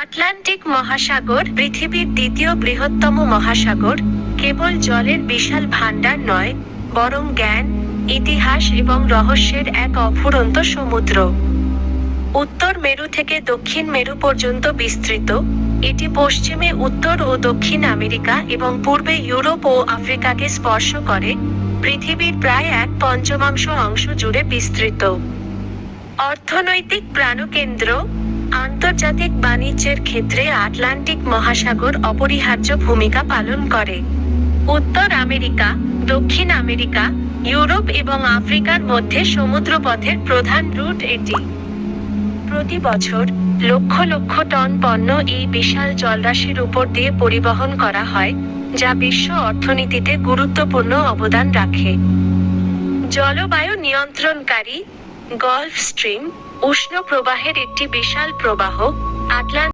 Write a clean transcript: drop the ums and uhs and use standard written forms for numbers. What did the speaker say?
Atlantic মহাসাগর পৃথিবীর দ্বিতীয় বৃহত্তম মহাসাগর, কেবল জলের বিশাল ভাণ্ডার নয়, বরং জ্ঞান, ইতিহাস এবং রহস্যের এক অফুরন্ত সমুদ্র। উত্তর মেরু থেকে দক্ষিণ মেরু পর্যন্ত বিস্তৃত, এটি পশ্চিমে উত্তর ও দক্ষিণ আমেরিকা এবং পূর্বে ইউরোপ ও আফ্রিকাকে স্পর্শ করে, পৃথিবীর প্রায় 1/5 অংশ জুড়ে বিস্তৃত। অর্থনৈতিক প্রাণকেন্দ্র, আন্তর্জাতিক বাণিজ্যের ক্ষেত্রে আটলান্টিক মহাসাগর অপরিহার্য ভূমিকা পালন করে। উত্তর আমেরিকা, দক্ষিণ আমেরিকা, ইউরোপ এবং আফ্রিকার মধ্যে সমুদ্রপথের প্রধান রুট এটি। প্রতি বছর লক্ষ লক্ষ টন পণ্য এই বিশাল জলরাশির উপর দিয়ে পরিবহন করা হয়, যা বিশ্ব অর্থনীতিতে গুরুত্বপূর্ণ অবদান রাখে। জলবায়ু নিয়ন্ত্রণকারী, গলফ স্ট্রিম, উষ্ণ প্রবাহের একটি বিশাল প্রবাহ, আটলান্টিক